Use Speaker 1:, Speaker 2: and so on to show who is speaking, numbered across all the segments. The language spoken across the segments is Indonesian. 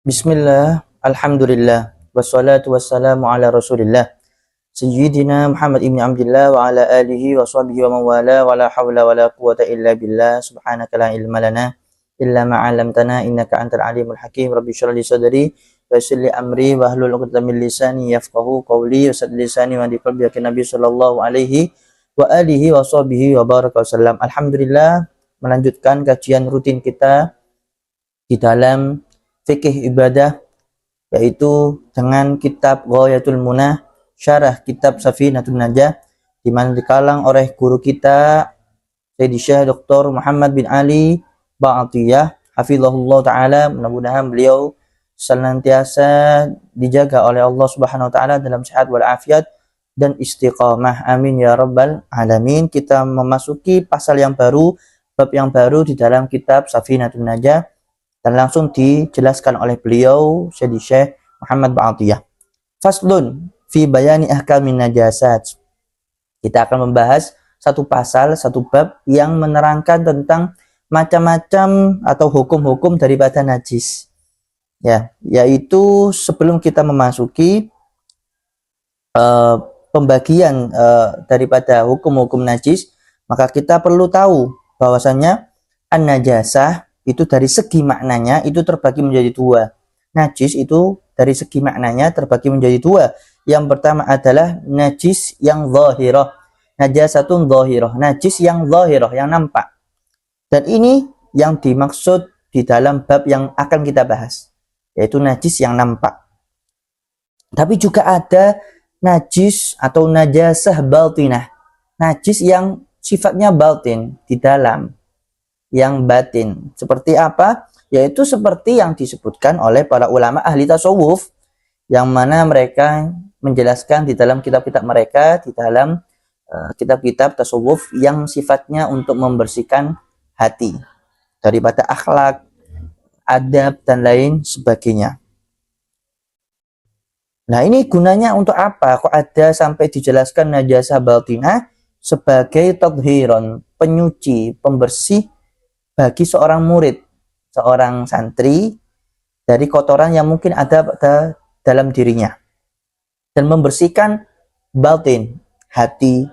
Speaker 1: Bismillah, alhamdulillah, wassalatu wassalamu ala rasulillah Sayyidina Muhammad ibn Abdillah wa ala alihi wa sahbihi wa mawala wa la hawla wa la quwata illa billah subhanaka la ilma lana illa ma'alamtana innaka antal alimul hakim rabbi syrah li sadri wa yassir li amri wa hlul 'uqdatam min lisani yafqahu qawli wa saddid lisani wa di qalbi Nabi sallallahu alaihi wa alihi wa sahbihi wa baraka wasallam. Alhamdulillah, melanjutkan kajian rutin kita di dalam fikih ibadah, yaitu dengan kitab Ghayatul Munah syarah kitab Safinatun Najah, di mana dikalang oleh guru kita Sayyidi Syekh Dr. Muhammad bin Ali Ba'atiyah hafizahullah taala. Mudah-mudahan beliau senantiasa dijaga oleh Allah Subhanahu wa taala dalam sehat wal afiat dan istiqamah, amin ya rabbal alamin. Kita memasuki pasal yang baru, bab yang baru di dalam kitab Safinatun Najah, dan langsung dijelaskan oleh beliau Sayyidi Syekh Muhammad Ba'atiyah. Faslun fi bayani ahkamin najasat. Kita akan membahas satu pasal, satu bab yang menerangkan tentang macam-macam atau hukum-hukum daripada najis. Ya, yaitu sebelum kita memasuki pembagian daripada hukum-hukum najis, maka kita perlu tahu bahwasanya an-najasah itu dari segi maknanya itu terbagi menjadi dua. Najis itu dari segi maknanya terbagi menjadi dua. Yang pertama adalah najis yang zahirah, najasatun zahirah, najis yang zahirah, yang nampak. Dan ini yang dimaksud di dalam bab yang akan kita bahas, yaitu najis yang nampak. Tapi juga ada najis atau najasah batinah, najis yang sifatnya batin, di dalam, yang batin. Seperti apa? Yaitu seperti yang disebutkan oleh para ulama ahli tasawuf, yang mana mereka menjelaskan di dalam kitab-kitab mereka, di dalam kitab-kitab tasawuf yang sifatnya untuk membersihkan hati daripada akhlak, adab, dan lain sebagainya. Nah, ini gunanya untuk apa? Kok ada sampai dijelaskan najasah batinah? Sebagai tadhiron, penyuci, pembersih bagi seorang murid, seorang santri, dari kotoran yang mungkin ada pada dalam dirinya, dan membersihkan batin, hati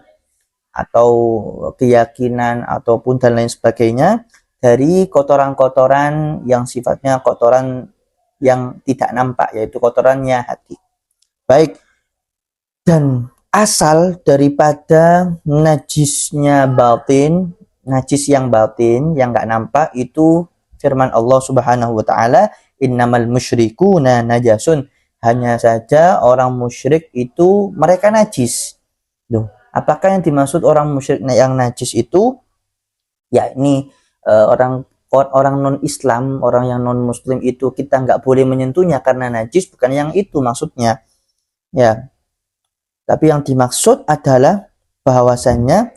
Speaker 1: atau keyakinan ataupun dan lain sebagainya dari kotoran-kotoran yang sifatnya kotoran yang tidak nampak, yaitu kotorannya hati. Baik, dan asal daripada najisnya batin, najis yang batin, yang nggak nampak, itu firman Allah Subhanahu wa taala, innamal musyrikuna najasun. Hanya saja orang musyrik itu mereka najis. Loh, apakah yang dimaksud orang musyrik yang najis itu? Ya, ini orang non-Islam, orang yang non-Muslim itu kita nggak boleh menyentuhnya karena najis, bukan yang itu maksudnya. Ya, tapi yang dimaksud adalah bahwasannya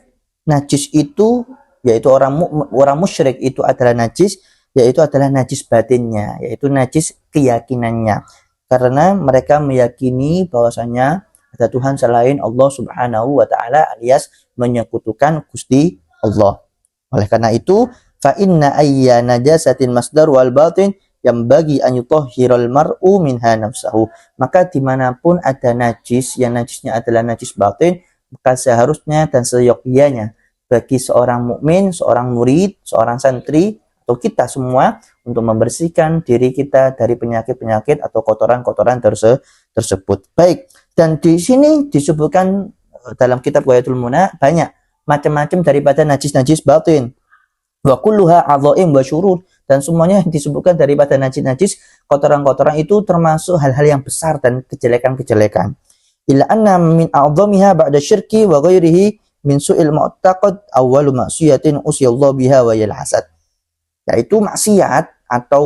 Speaker 1: najis itu, yaitu orang musyrik itu adalah najis, yaitu adalah najis batinnya, yaitu najis keyakinannya, karena mereka meyakini bahwasanya ada Tuhan selain Allah Subhanahu wa taala, alias menyekutukan Gusti Allah. Oleh karena itu, fa inna ayya najasatin masdar wal batin yang bagi an yutahhiral mar'u minha nafsahu. Maka dimanapun ada najis, yang najisnya adalah najis batin, maka seharusnya dan seyogyanya bagi seorang mukmin, seorang murid, seorang santri, atau kita semua untuk membersihkan diri kita dari penyakit-penyakit atau kotoran-kotoran tersebut. Baik, dan di sini disebutkan dalam kitab Ghayatul Munah banyak macam-macam daripada najis-najis batin. Wa kulluha adzaim wa syurur, dan semuanya yang disebutkan daripada najis-najis, kotoran-kotoran itu termasuk hal-hal yang besar dan kejelekan-kejelekan. Illa anna min a'dzamiha ba'da syirki wa ghairihi min su'il mu'taqad awwalu ma'siyatin usiyallahu biha wa yal hasad. Yaitu maksiat atau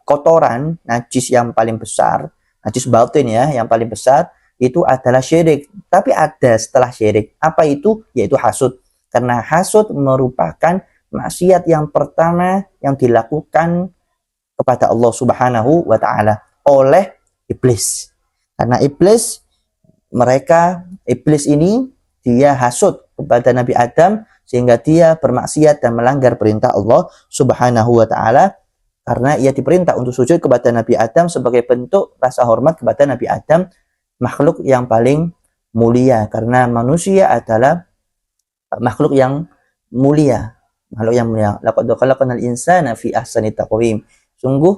Speaker 1: kotoran najis yang paling besar, najis batin ya, yang paling besar itu adalah syirik. Tapi ada setelah syirik. Apa itu? Yaitu hasud. Karena hasud merupakan maksiat yang pertama yang dilakukan kepada Allah Subhanahu wa taala oleh iblis. Karena iblis ini dia hasud kepada Nabi Adam sehingga dia bermaksiat dan melanggar perintah Allah Subhanahu wa taala, karena ia diperintah untuk sujud kepada Nabi Adam sebagai bentuk rasa hormat kepada Nabi Adam, makhluk yang paling mulia, karena manusia adalah makhluk yang mulia. Laqad khalaqnal insana fi ahsani taqwim. Sungguh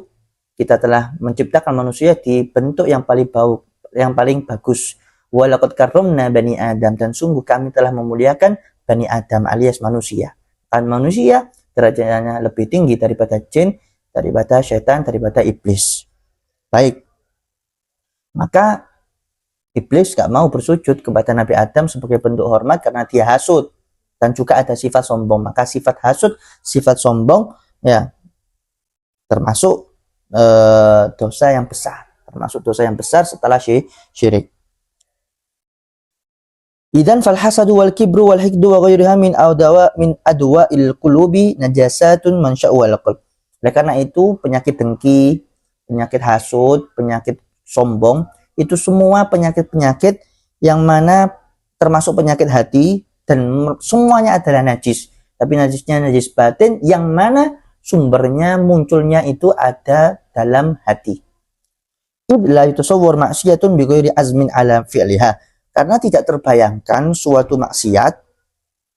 Speaker 1: kita telah menciptakan manusia di bentuk yang paling bagus. Wa laqad karramna bani Adam, dan sungguh kami telah memuliakan Bani Adam alias manusia. Kan manusia derajatnya lebih tinggi daripada jin, daripada syaitan, daripada iblis. Baik. Maka iblis gak mau bersujud kepada Nabi Adam sebagai bentuk hormat karena dia hasud dan juga ada sifat sombong. Maka sifat hasud, sifat sombong ya termasuk dosa yang besar. Termasuk dosa yang besar setelah syirik. Idan fal hasadu wal kibru wal hikdu wa ghayriha min adwa'il qulubi najasatun mansya'u wal qalb. Oleh karena itu penyakit dengki, penyakit hasud, penyakit sombong itu semua penyakit-penyakit yang mana termasuk penyakit hati dan semuanya adalah najis. Tapi najisnya najis batin yang mana sumbernya munculnya itu ada dalam hati. La yutasawwar maksiyatun bi ghairi azmin ala fi'liha. Karena tidak terbayangkan suatu maksiat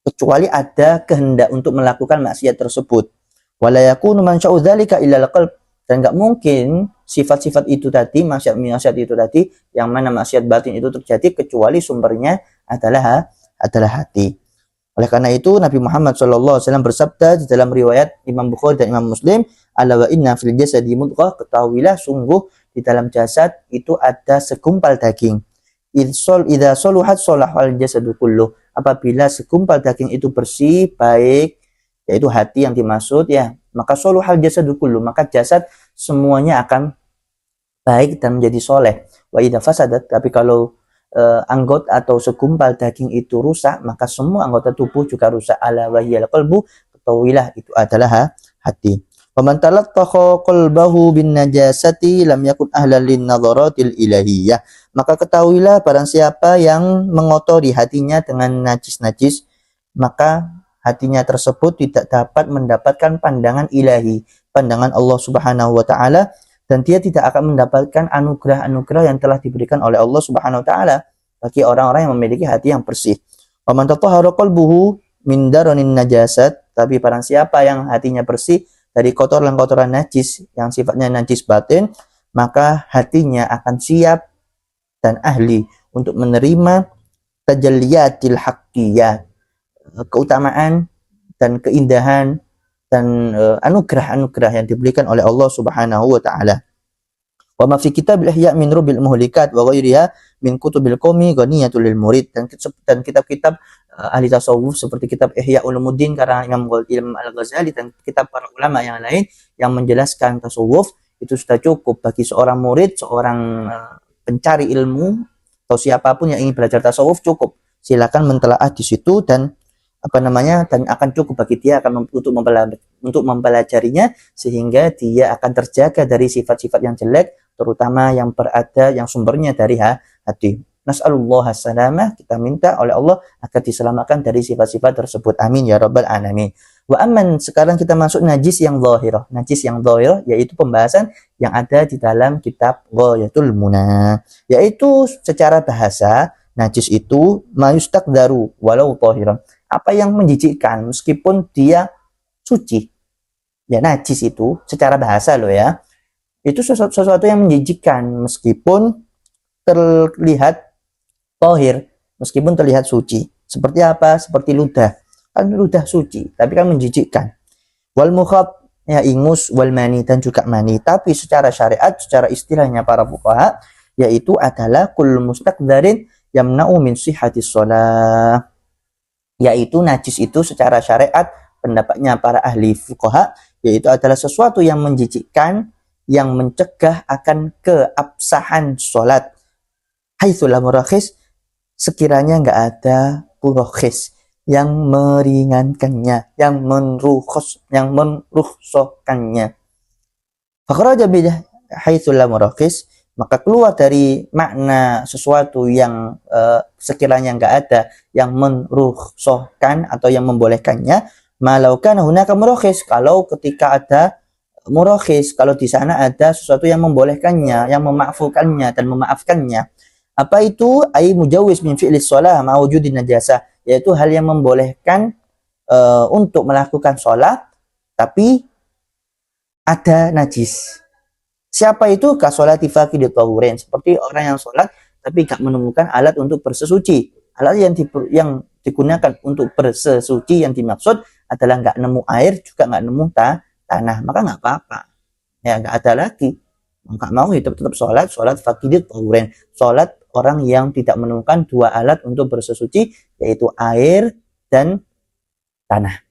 Speaker 1: kecuali ada kehendak untuk melakukan maksiat tersebut. Wala yakunu man sya'u dzalika illa al-qalb, dan enggak mungkin sifat-sifat itu tadi, maksiat itu tadi yang mana maksiat batin itu terjadi kecuali sumbernya adalah hati. Oleh karena itu Nabi Muhammad SAW bersabda di dalam riwayat Imam Bukhari dan Imam Muslim, ala wa inna fil jasadi mudghah, ketahuilah sungguh di dalam jasad itu ada segumpal daging. Idza saluhat salahal jasadu kulluh. Apabila segumpal daging itu bersih, baik, yaitu hati yang dimaksud ya, maka saluhal jasadu kulluh, maka jasad semuanya akan baik dan menjadi soleh. Wa idza fasadat, tapi kalau anggota atau segumpal daging itu rusak, maka semua anggota tubuh juga rusak. Ala wahyal qalbu, ketahuilah itu adalah hati. Faman talaqqaha qalbahu bin najasati lam yakun ahlan lin nadharatil ilahiyah. Maka ketahuilah barang siapa yang mengotori hatinya dengan najis-najis, maka hatinya tersebut tidak dapat mendapatkan pandangan ilahi, pandangan Allah Subhanahu wa taala, dan dia tidak akan mendapatkan anugerah-anugerah yang telah diberikan oleh Allah Subhanahu wa taala bagi orang-orang yang memiliki hati yang bersih. Faman tatahhara qalbuhu min daranin najasat, tapi barang siapa yang hatinya bersih dari kotoran-kotoran najis yang sifatnya najis batin, maka hatinya akan siap dan ahli untuk menerima tajalliyatil haqqiyat, keutamaan dan keindahan dan anugerah-anugerah yang diberikan oleh Allah Subhanahu wa taala. Wa ma fi kitabil ihya min rubil muhlikat wa ghairiha min kutubil qaumi ghaniyatul lil murid, dan kitab-kitab ahli tasawuf seperti kitab Ihya Ulumuddin karang Imam Al-Ghazali dan kitab para ulama yang lain yang menjelaskan tasawuf itu sudah cukup bagi seorang murid, seorang pencari ilmu atau siapapun yang ingin belajar tasawuf, cukup silakan mentelaah di situ dan dan akan cukup bagi dia untuk mempelajarinya sehingga dia akan terjaga dari sifat-sifat yang jelek, terutama yang sumbernya dari hati. Nas'alullah as-salamah, kita minta oleh Allah agar diselamatkan dari sifat-sifat tersebut. Amin ya rabbal alamin. Wa amman, sekarang kita masuk najis yang zahirah. Najis yang zahirah yaitu pembahasan yang ada di dalam kitab Ghayatul Muna. Yaitu secara bahasa najis itu mayustaqdaru walau zahiran. Apa yang menjijikkan meskipun dia suci. Ya najis itu secara bahasa loh ya. Itu sesuatu yang menjijikkan meskipun terlihat zahir, meskipun terlihat suci. Seperti apa? Seperti ludah. Kan ludah suci, tapi kan menjijikkan. Wal mukhat, ya ingus, wal mani, dan juga mani. Tapi secara syariat, secara istilahnya para fuqaha, yaitu adalah kul mustaqdarin yamna'u min sihhatis shalah. Yaitu najis itu secara syariat, pendapatnya para ahli fuqaha, yaitu adalah sesuatu yang menjijikkan, yang mencegah akan keabsahan sholat. Haitsu la murakhis, sekiranya enggak ada murakhis yang meringankannya, yang menrukhsahkannya. Fakhraja bi haitsu la murakhis, maka keluar dari makna sesuatu yang sekiranya enggak ada yang menrukhsahkan atau yang membolehkannya, malau kana hunaka murakhis, kalau ketika ada murakhis kalau di sana ada sesuatu yang membolehkannya, yang memaafkannya dan memaafkannya. Apa itu? Ai mujawwiz min fi'lis shalah ma wujudin najasah, yaitu hal yang membolehkan untuk melakukan sholat tapi ada najis. Siapa itu? Kasolati faqidit tahurin, seperti orang yang sholat tapi gak menemukan alat untuk bersesuci. Alat yang digunakan untuk bersesuci yang dimaksud adalah nggak nemu air juga nggak nemu tanah, maka nggak apa-apa, ya nggak ada lagi, nggak mau tetap sholat faqidit tahurin, sholat orang yang tidak menemukan dua alat untuk bersesuci, yaitu air dan tanah.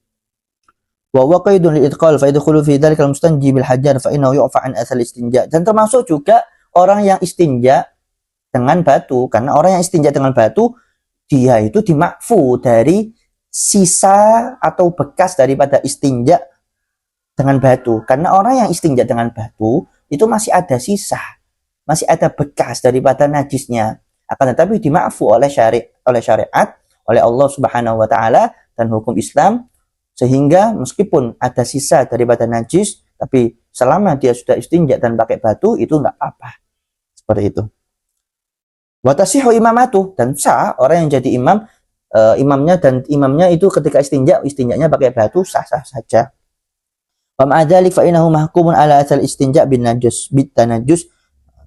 Speaker 1: Wa huwa qaidun lil idkhal fa yadkhulu fi dzalika al mustanji bil hajar fa innahu yu'fa an asal istinja. Dan termasuk juga orang yang istinja dengan batu, karena orang yang istinja dengan batu dia itu dimakfu dari sisa atau bekas daripada istinja dengan batu. Karena orang yang istinja dengan batu itu masih ada sisa, masih ada bekas daripada najisnya. Akan tetapi dimakfu oleh syariat, oleh Allah Subhanahu wa taala dan hukum Islam, sehingga meskipun ada sisa daripada najis, tapi selama dia sudah istinja dan pakai batu itu enggak apa-apa. Seperti itu. Wa tasihu imamatu, dan sah orang yang jadi imamnya itu ketika istinjanya pakai batu sah-sah saja. Wa ma'adzalik fa innahu mahkumun ala asal istinja bin najis bitanajjus.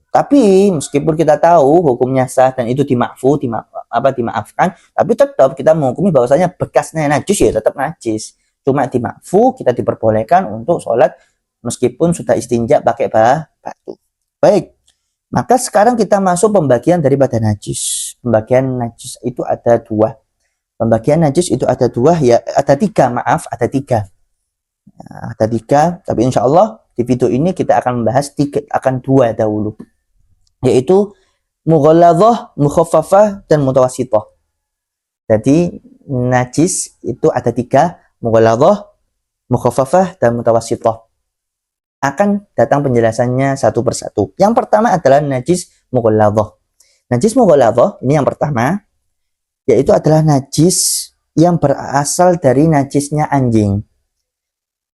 Speaker 1: Tapi meskipun kita tahu hukumnya sah dan itu dimaafkan, tapi tetap kita menghukumi bahwasanya bekasnya najis ya tetap najis. Cuma dimakfu, kita diperbolehkan untuk sholat meskipun sudah istinja pakai batu. Baik. Maka sekarang kita masuk pembagian daripada najis. Pembagian najis itu ada dua. Ada tiga. Nah, ada tiga, tapi insya Allah di video ini kita akan membahas dua dahulu. Yaitu mughalladhah, mukhaffafah, dan mutawassithah. Jadi najis itu ada tiga, mughalladhah, mukhaffafah, dan mutawassithah. Akan datang penjelasannya satu persatu. Yang pertama adalah najis mughalladhah. Najis mughalladhah ini yang pertama, yaitu adalah najis yang berasal dari najisnya anjing.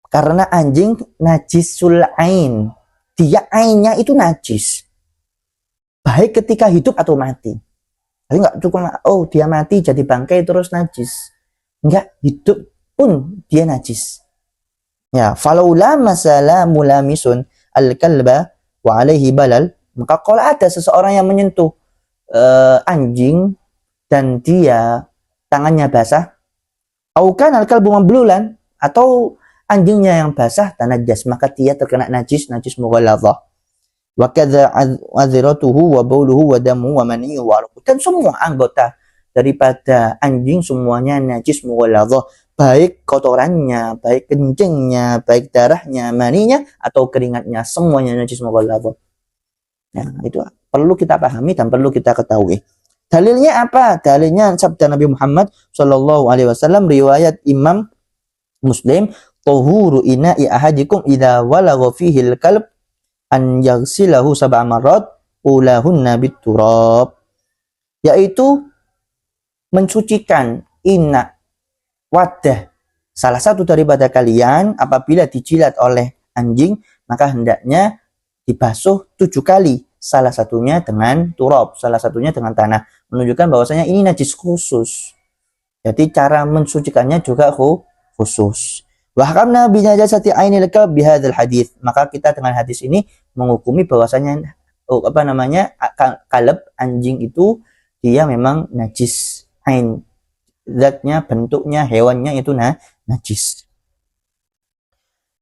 Speaker 1: Karena anjing najisul ain, dia ainnya itu najis, baik ketika hidup atau mati. Jadi nggak cukup dia mati jadi bangkai terus najis, nggak, hidup pun dia najis. Ya, falaula masalah mulamisun al-kalba wa alaihi balal, maka kalau ada seseorang yang menyentuh anjing dan dia tangannya basah, aukan al-kalbu mablulan, atau anjingnya yang basah dan najis, maka dia terkena najis mughalladhah. Wa kadza azratuhu wa bauluhu wa damuhu wa maniyu wa arqu, dan semua anggota daripada anjing semuanya najis mughalladhah, baik kotorannya, baik kencingnya, baik darahnya, maninya atau keringatnya, semuanya najis mughalladhah. Nah, itu perlu kita pahami dan perlu kita ketahui. Dalilnya apa? Dalilnya sabda Nabi Muhammad sallallahu alaihi wasallam, riwayat Imam Muslim, tahuru ina'i ahadikum idza walagha fihi al-kalb an yaghsilahu sab'a marrat ulahunna bit-turab, yaitu mensucikan wadah salah satu daripada kalian apabila dijilat oleh anjing, maka hendaknya dibasuh 7 kali, salah satunya dengan turab, salah satunya dengan tanah, menunjukkan bahwasanya ini najis khusus. Jadi cara mensucikannya juga khusus. Wa hakamna bi najasati ainil kalb bi hadzal hadits, maka kita dengan hadis ini menghukumi bahwasanya kalb, anjing itu dia memang najis ain, zatnya, bentuknya, hewannya itu najis.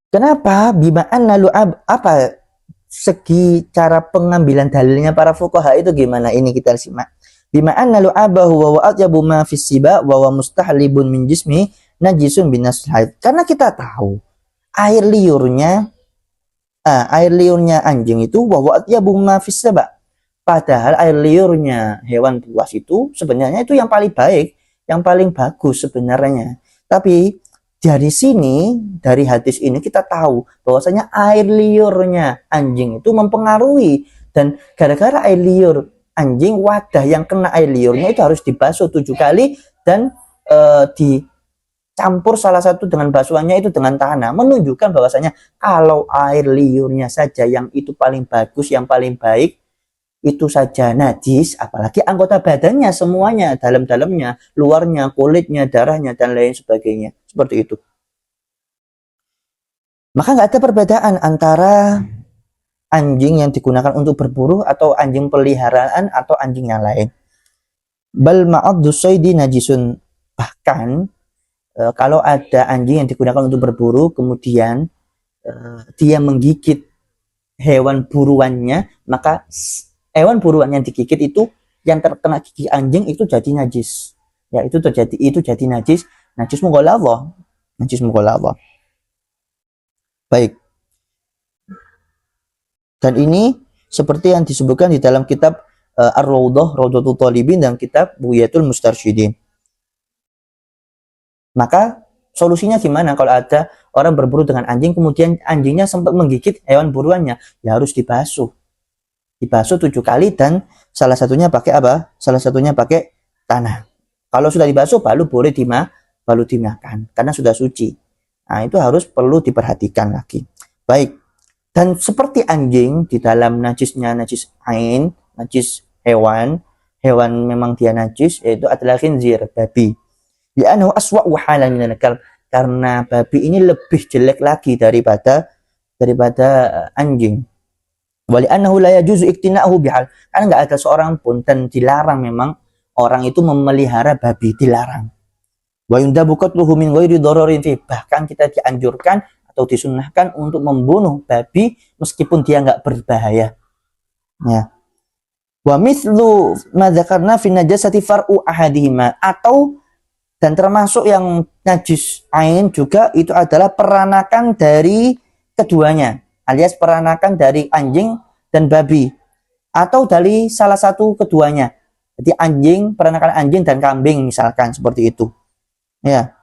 Speaker 1: Kenapa? Bima anna lu'ab, apa segi cara pengambilan dalilnya para fuqaha itu gimana? Ini kita simak. Bima anna lu'abahu wa wa'atyabu ma fis siba wa wa mustahlibun min jismi najisun binas haid. Karena kita tahu air liurnya anjing itu wa wa'atyabu ma fis siba. Padahal air liurnya hewan buas itu sebenarnya itu yang paling baik, yang paling bagus sebenarnya. Tapi dari sini, dari hadis ini kita tahu bahwasanya air liurnya anjing itu mempengaruhi, dan gara-gara air liur anjing, wadah yang kena air liurnya itu harus dibasuh 7 kali dan campur salah satu dengan basuhannya itu dengan tanah, menunjukkan bahwasanya kalau air liurnya saja yang itu paling bagus, yang paling baik, itu saja najis, apalagi anggota badannya semuanya, dalam-dalamnya, luarnya, kulitnya, darahnya, dan lain sebagainya. Seperti itu. Maka nggak ada perbedaan antara anjing yang digunakan untuk berburu atau anjing peliharaan atau anjing yang lain. Bal ma'addu saydi najisun. Bahkan kalau ada anjing yang digunakan untuk berburu, kemudian dia menggigit hewan buruannya, maka hewan buruan yang digigit itu, yang terkena gigi anjing itu jadi najis. Ya, itu jadi najis, najis mughalladhah. Najis mughalladhah. Baik. Dan ini seperti yang disebutkan di dalam kitab Ar-Rawdah, Rawdatul Talibin, dan kitab Bughyatul Mustarsyidin. Maka solusinya gimana kalau ada orang berburu dengan anjing, kemudian anjingnya sempat menggigit hewan buruannya? Ya harus dibasuh. Dibasuh 7 kali, dan salah satunya pakai apa? Salah satunya pakai tanah. Kalau sudah dibasuh, baru boleh dimakan, karena sudah suci. Nah, itu harus perlu diperhatikan lagi. Baik. Dan seperti anjing, di dalam najisnya najis ain, najis hewan memang dia najis, yaitu adalah khinzir, babi. Li'annahu aswa'u halan minal kalb, karena babi ini lebih jelek lagi daripada anjing. Wa li'annahu la yajuzu iktina'uhu bihal, karena enggak ada seorang pun, dan dilarang memang orang itu memelihara babi, dilarang. Wa yundabu qatluhu min ghairi dararin fi, bahkan kita dianjurkan atau disunnahkan untuk membunuh babi meskipun dia nggak berbahaya. Ya. Wa mithlu ma dzakarna fi najasati far'u ahadihima, atau dan termasuk yang najis ain juga itu adalah peranakan dari keduanya, alias peranakan dari anjing dan babi, atau dari salah satu keduanya. Jadi anjing, peranakan anjing dan kambing misalkan, seperti itu. Ya.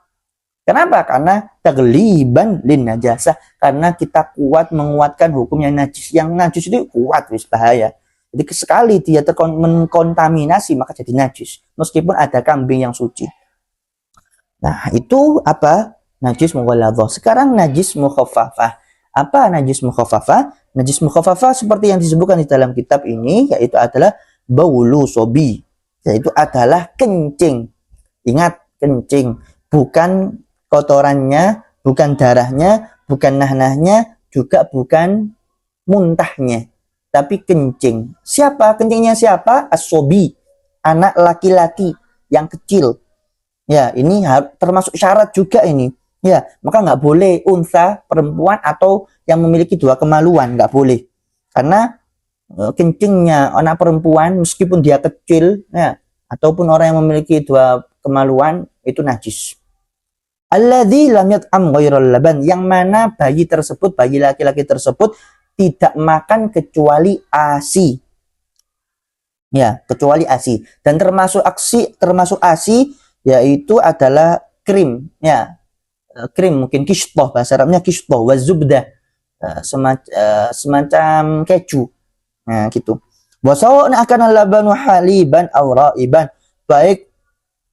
Speaker 1: Kenapa? Karena tagliban lin najasah, karena kita menguatkan hukumnya najis. Yang najis itu kuat, wis bahaya. Jadi sekali dia mengkontaminasi maka jadi najis, meskipun ada kambing yang suci. Nah, itu apa? Najis mughalladhah. Sekarang najis mukhaffafah. Apa najis mukhaffafah? Najis mukhaffafah seperti yang disebutkan di dalam kitab ini, yaitu adalah baulu sobi, yaitu adalah kencing. Ingat, kencing, bukan kotorannya, bukan darahnya, bukan nahnahnya, juga bukan muntahnya, tapi kencing. Siapa? Kencingnya siapa? As-sobi, anak laki-laki yang kecil. Ya, ini termasuk syarat juga ini. Ya, maka nggak boleh unsa, perempuan, atau yang memiliki 2 kemaluan, nggak boleh. Karena kencingnya anak perempuan meskipun dia kecil, ya, ataupun orang yang memiliki 2 kemaluan itu najis. Alladzi lam yat'am ghairal laban, yang mana bayi tersebut, bayi laki-laki tersebut tidak makan kecuali ASI. Ya, kecuali ASI. Dan termasuk ASI yaitu adalah krim, ya. Krim, mungkin kishtoh, bahasa Arabnya kishtoh, wa zubdah, semacam keju. Nah, gitu. Wa sawa'un akana labanu haliban aw ra'iban, baik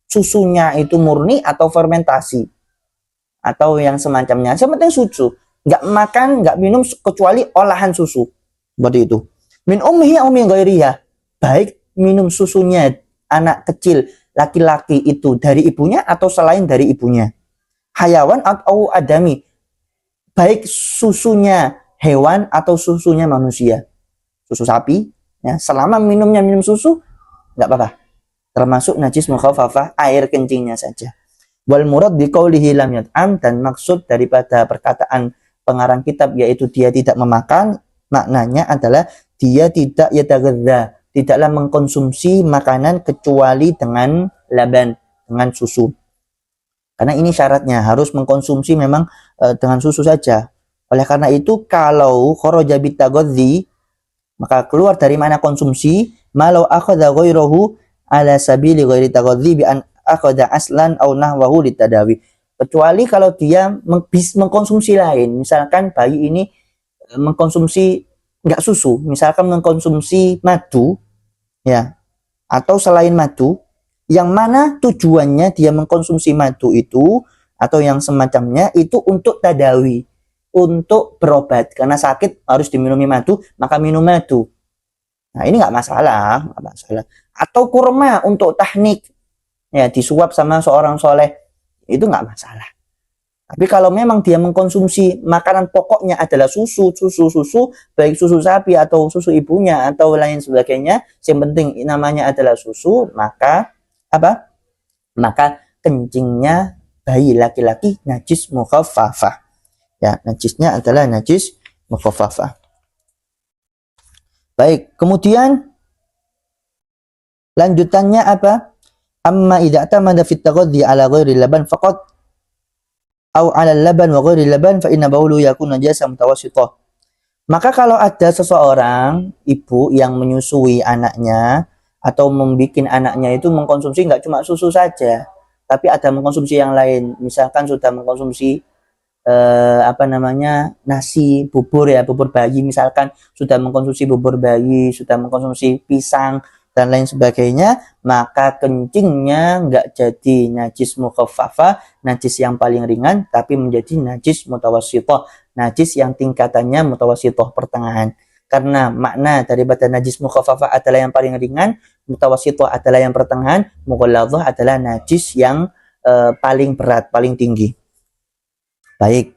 Speaker 1: susunya itu murni atau fermentasi atau yang semacamnya, yang penting susu. Nggak makan, nggak minum kecuali olahan susu, seperti itu. Min ummihi aw min ghairiha, baik minum susunya anak kecil laki-laki itu dari ibunya atau selain dari ibunya. Hayawan atau adami, baik susunya hewan atau susunya manusia, susu sapi, ya, selama minum susu nggak apa-apa, termasuk najis mukhaffafah, air kencingnya saja. Wal murad biqaulihi lam yat'am, dan maksud daripada perkataan pengarang kitab yaitu dia tidak memakan, maknanya adalah dia tidak yataghadza, tidaklah mengkonsumsi makanan kecuali dengan laban, dengan susu. Karena ini syaratnya harus mengkonsumsi memang dengan susu saja. Oleh karena itu kalau kharaja bitaghadzi, maka keluar dari mana konsumsi, malau akhadha ghairahu ala sabili ghairi taghadzi bi an akhadha aslan aw nahwahu litadawi, kecuali kalau dia mengkonsumsi lain. Misalkan bayi ini mengkonsumsi nggak susu, misalkan mengkonsumsi madu, ya, atau selain madu, yang mana tujuannya dia mengkonsumsi madu itu atau yang semacamnya itu untuk tadawi, untuk berobat. Karena sakit harus diminumi madu, maka minum madu. Nah, ini nggak masalah, nggak masalah. Atau kurma untuk tahnik, ya disuap sama seorang soleh, itu nggak masalah. Tapi kalau memang dia mengkonsumsi makanan pokoknya adalah susu, baik susu sapi atau susu ibunya atau lain sebagainya, yang penting namanya adalah susu, maka apa? Maka kencingnya bayi laki-laki najis mukhaffafah. Ya, najisnya adalah najis mukhaffafah. Baik, kemudian lanjutannya apa? Amma idza tamada fit taghaddi ala ghairi laban faqat au 'ala laban wa ghairi laban fa inna baulu yakun najasa mutawassithah. Maka kalau ada seseorang ibu yang menyusui anaknya atau membuat anaknya itu mengkonsumsi nggak cuma susu saja, tapi ada mengkonsumsi yang lain. Misalkan sudah mengkonsumsi nasi bubur ya, bubur bayi, misalkan sudah mengkonsumsi bubur bayi, sudah mengkonsumsi pisang dan lain sebagainya, maka kencingnya nggak jadi najis mukhaffafah, najis yang paling ringan, tapi menjadi najis mutawassithah, najis yang tingkatannya mutawassithah, pertengahan. Karena makna daripada najis mukhaffafah adalah yang paling ringan, mutawassithah adalah yang pertengahan, mughalladhah adalah najis yang paling berat, paling tinggi. Baik.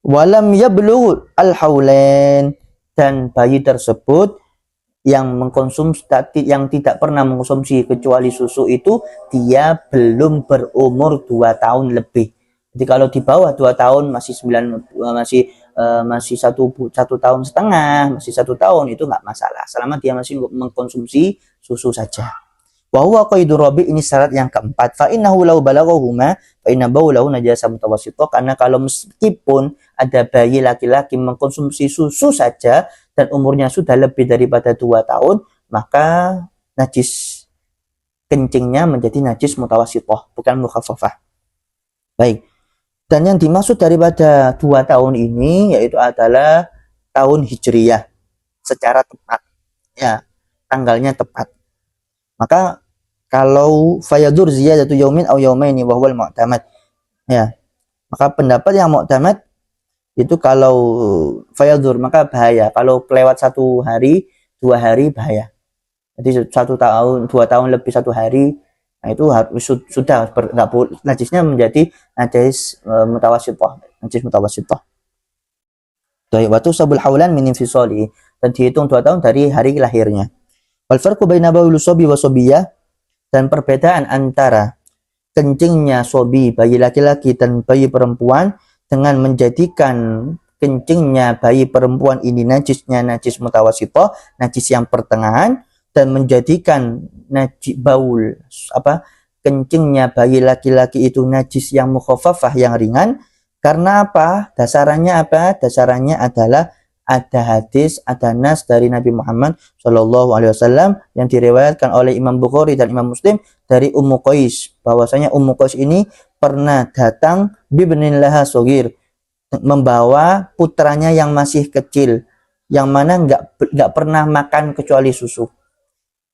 Speaker 1: Walam yablugh al-haulain, dan bayi tersebut yang mengkonsumsi yang tidak pernah mengkonsumsi kecuali susu itu dia belum berumur 2 tahun lebih. Jadi kalau di bawah 2 tahun masih 1 tahun setengah, masih 1 tahun, itu nggak masalah selama dia masih mengkonsumsi susu saja. Wa huwa qaidur rabi', ini syarat yang keempat. Fa innahu law balaghahuma fa inna baulahu najasa mutawassithah, karena kalau meskipun ada bayi laki-laki mengkonsumsi susu saja dan umurnya sudah lebih daripada 2 tahun, maka najis kencingnya menjadi najis mutawassithah, bukan mukhaffafah. Baik. Dan yang dimaksud daripada 2 tahun ini yaitu adalah tahun Hijriyah secara tepat. Ya, tanggalnya tepat. Maka kalau fayadur ziyadatu yaumin aw yaumaini wa huwal mu'tamad. Ya. Maka pendapat yang mu'tamad itu kalau fayadur maka bahaya. Kalau kelewat 1 hari, 2 hari bahaya. Jadi 1 tahun, 2 tahun lebih 1 hari, nah itu sudah najisnya menjadi najis mutawassithah, najis mutawassithah. Wa tusabul haulan min infisali, dan dihitung 2 tahun dari hari lahirnya. Wal farqu baina bawli sobi wa sobiyah, dan perbedaan antara kencingnya sobi, bayi laki-laki, dan bayi perempuan dengan menjadikan kencingnya bayi perempuan ini najisnya najis mutawassithah, najis yang pertengahan, dan menjadikan najis baul kencingnya bayi laki-laki itu najis yang mukhaffafah, yang ringan. Karena apa? Dasarannya apa? Dasarannya adalah ada hadis, ada nas dari Nabi Muhammad SAW yang diriwayatkan oleh Imam Bukhari dan Imam Muslim dari Ummu Qais, bahwasanya Ummu Qais ini pernah datang bibnin laha shogir, membawa putranya yang masih kecil, yang mana nggak pernah makan kecuali susu.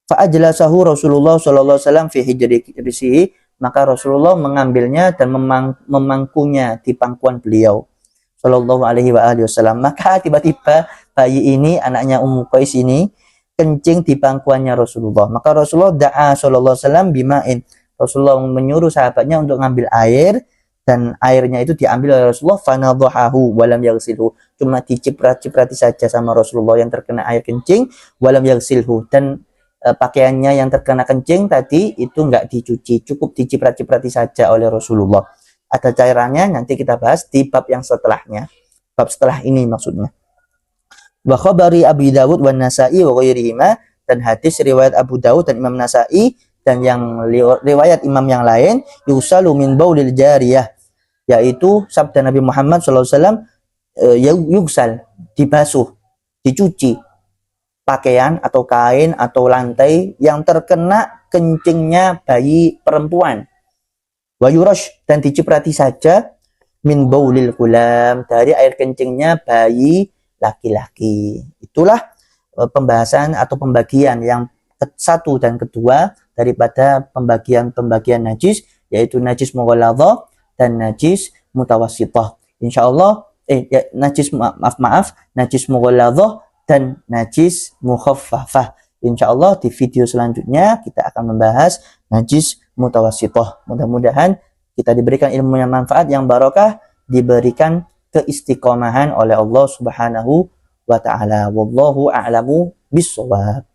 Speaker 1: Fa'ajlasahu Rasulullah SAW fi hijrisihi, maka Rasulullah mengambilnya dan memangkunya di pangkuan beliau Sallallahu alaihi wasallam. Maka tiba-tiba bayi ini, anaknya Ummu Qais ini, kencing di pangkuannya Rasulullah. Maka Rasulullah da'a sallallahu alaihi wasallam bima'in. Rasulullah menyuruh sahabatnya untuk ngambil air, dan airnya itu diambil oleh Rasulullah, fanadhahahu walam yaghsilhu. Cuma diciprat-ciprati saja sama Rasulullah yang terkena air kencing, walam yaghsilhu, dan pakaiannya yang terkena kencing tadi itu enggak dicuci, cukup diciprat-ciprati saja oleh Rasulullah. Ada cairannya, nanti kita bahas di bab yang setelahnya. Bab setelah ini maksudnya. Wa khabari Abi Dawud wa Nasa'i wa ghairihima, dan hadis riwayat Abu Dawud dan Imam Nasa'i dan yang riwayat imam yang lain, yusalu min baulil jariyah, yaitu sabda Nabi Muhammad SAW, yugsal, dibasuh, dicuci pakaian atau kain atau lantai yang terkena kencingnya bayi perempuan. Wa yurash, dan diciprati saja, min baulil gulam, dari air kencingnya bayi laki-laki. Itulah pembahasan atau pembagian yang satu dan kedua daripada pembagian-pembagian najis, yaitu najis mughalladhah dan najis mutawassithah. Insyaallah najis najis mughalladhah dan najis mukhaffafah. Insyaallah di video selanjutnya kita akan membahas najis mutawassithah. Mudah-mudahan kita diberikan ilmu yang manfaat, yang barokah, diberikan keistiqomahan oleh Allah Subhanahu wa taala. Wallahu a'lamu bissawab.